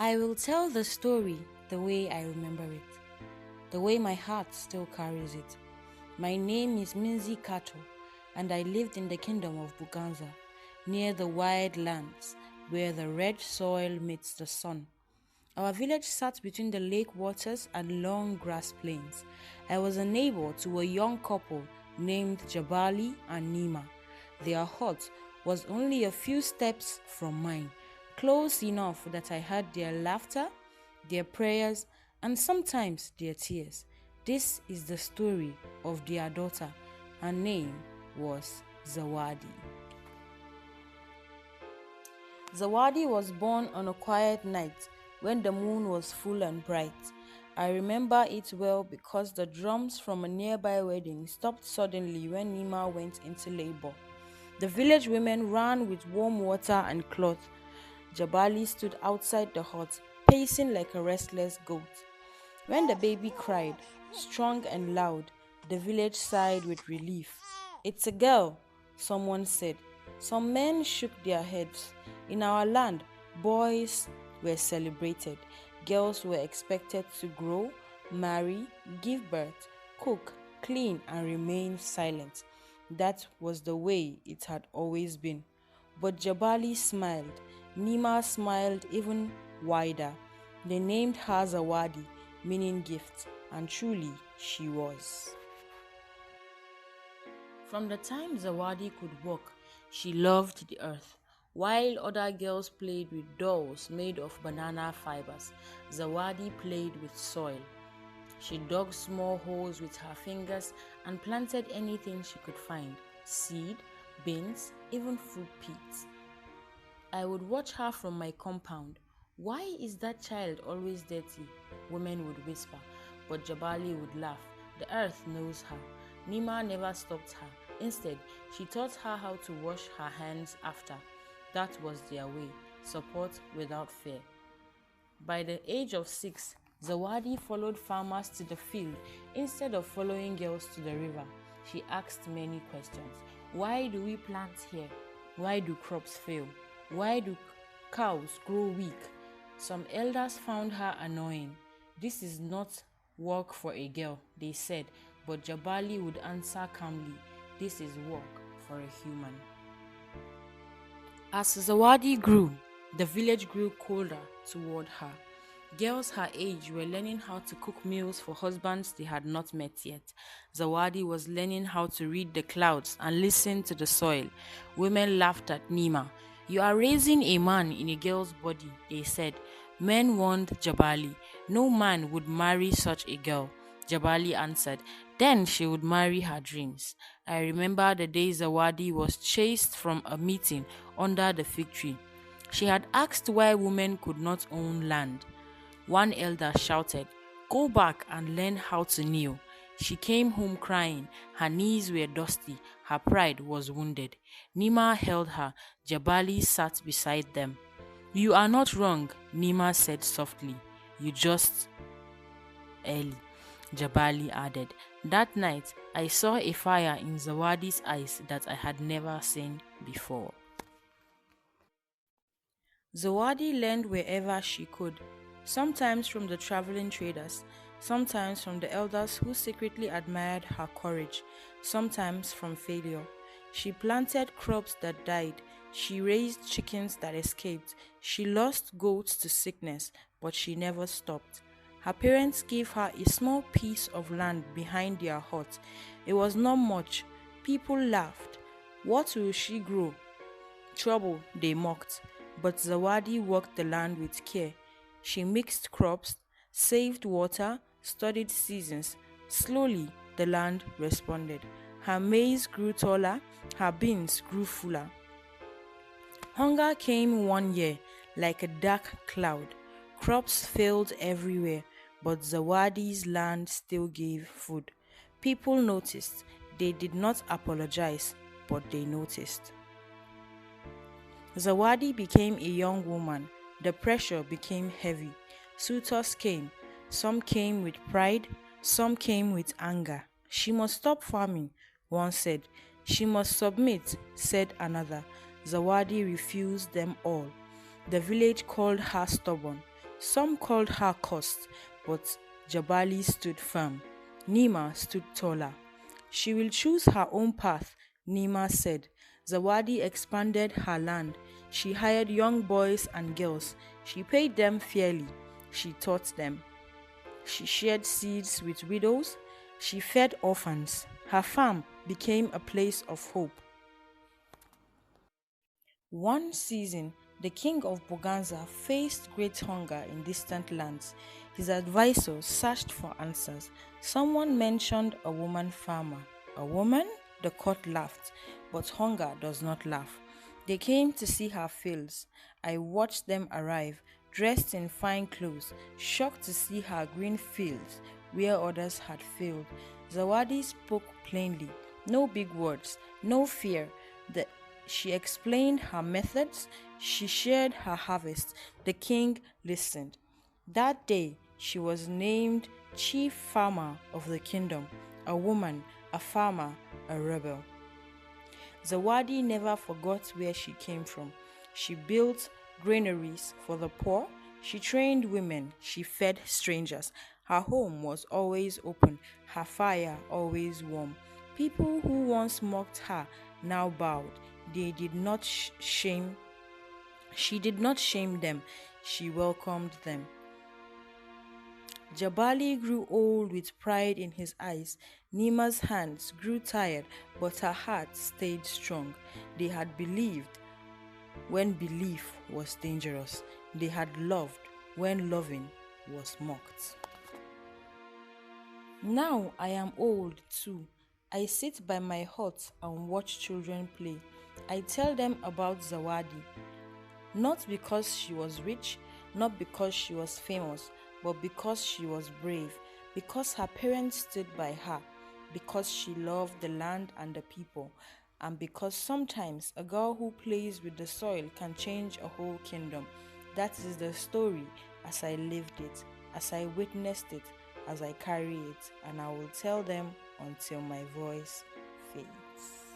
I will tell the story the way I remember it, the way my heart still carries it. My name is Minzi Kato, and I lived in the kingdom of Buganza, near the wide lands where the red soil meets the sun. Our village sat between the lake waters and long grass plains. I was a neighbor to a young couple named Jabali and Nima. Their hut was only a few steps from mine, close enough that I heard their laughter, their prayers, and sometimes their tears. This is the story of their daughter. Her name was Zawadi. Zawadi was born on a quiet night when the moon was full and bright. I remember it well because the drums from a nearby wedding stopped suddenly when Nima went into labor. The village women ran with warm water and cloth. Jabali stood outside the hut, pacing like a restless goat. When the baby cried, strong and loud, the village sighed with relief. "It's a girl," someone said. Some men shook their heads. In our land, boys were celebrated. Girls were expected to grow, marry, give birth, cook, clean, and remain silent. That was the way it had always been. But Jabali smiled. Nima smiled even wider. They named her Zawadi, meaning gift, and truly she was. From the time Zawadi could walk, she loved the earth. While other girls played with dolls made of banana fibers, Zawadi played with soil. She dug small holes with her fingers and planted anything she could find: seed, beans, even fruit pits. I would watch her from my compound. "Why is that child always dirty?" women would whisper, but Jabali would laugh. "The earth knows her." Nima never stopped her. Instead, she taught her how to wash her hands after. That was their way, support without fear. By the age of 6, Zawadi followed farmers to the field instead of following girls to the river. She asked many questions. Why do we plant here? Why do crops fail? Why do cows grow weak? Some elders found her annoying. "This is not work for a girl," they said, but Jabali would answer calmly, "This is work for a human." As Zawadi grew, the village grew colder toward her. Girls her age were learning how to cook meals for husbands they had not met yet. Zawadi was learning how to read the clouds and listen to the soil. Women laughed at Nima. "You are raising a man in a girl's body," they said. Men warned Jabali. No man would marry such a girl. Jabali answered, then she would marry her dreams. I remember the day Zawadi was chased from a meeting under the fig tree. She had asked why women could not own land. One elder shouted, "Go back and learn how to kneel." She came home crying. Her knees were dusty. Her pride was wounded. Nima held her. Jabali sat beside them. "You are not wrong," Nima said softly. "You just early," Jabali added. That night, I saw a fire in Zawadi's eyes that I had never seen before. Zawadi learned wherever she could, sometimes from the traveling traders, sometimes from the elders who secretly admired her courage, sometimes from failure. She planted crops that died. She raised chickens that escaped. She lost goats to sickness, but she never stopped. Her parents gave her a small piece of land behind their hut. It was not much. People laughed. What will she grow? Trouble, they mocked. But Zawadi worked the land with care. She mixed crops, saved water, studied seasons. Slowly, the land responded. Her maize grew taller, her beans grew fuller. Hunger came one year like a dark cloud. Crops failed everywhere, but Zawadi's land still gave food. People noticed. They did not apologize, but they noticed. Zawadi became a young woman. The pressure became heavy. Suitors came. Some came with pride, some came with anger. She must stop farming, one said. She must submit, said another. Zawadi refused them all. The village called her stubborn. Some called her cursed, but Jabali stood firm. Nima stood taller. She will choose her own path, Nima said. Zawadi expanded her land. She hired young boys and girls. She paid them fairly. She taught them. She shared seeds with widows. She fed orphans. Her farm became a place of hope. One season, the king of Boganza faced great hunger in distant lands. His advisors searched for answers. Someone mentioned a woman farmer. A woman? The court laughed. But hunger does not laugh. They came to see her fields. I watched them arrive, dressed in fine clothes, shocked to see her green fields where others had failed. Zawadi spoke plainly. No big words, no fear. The She explained her methods, she shared her harvest. The king listened. That day, she was named chief farmer of the kingdom, a woman, a farmer, a rebel. Zawadi never forgot where she came from. She built granaries for the poor, she trained women, she fed strangers. Her home was always open, her fire always warm. People who once mocked her now bowed. They did not shame. She did not shame them. She welcomed them. Jabali grew old with pride in his eyes. Nima's hands grew tired, but her heart stayed strong. They had believed when belief was dangerous. They had loved when loving was mocked. Now I am old too. I sit by my hut and watch children play. I tell them about Zawadi, not because she was rich, not because she was famous, but because she was brave, because her parents stood by her, because she loved the land and the people, and because sometimes a girl who plays with the soil can change a whole kingdom. That is the story as I lived it, as I witnessed it, as I carry it, and I will tell them until my voice fades.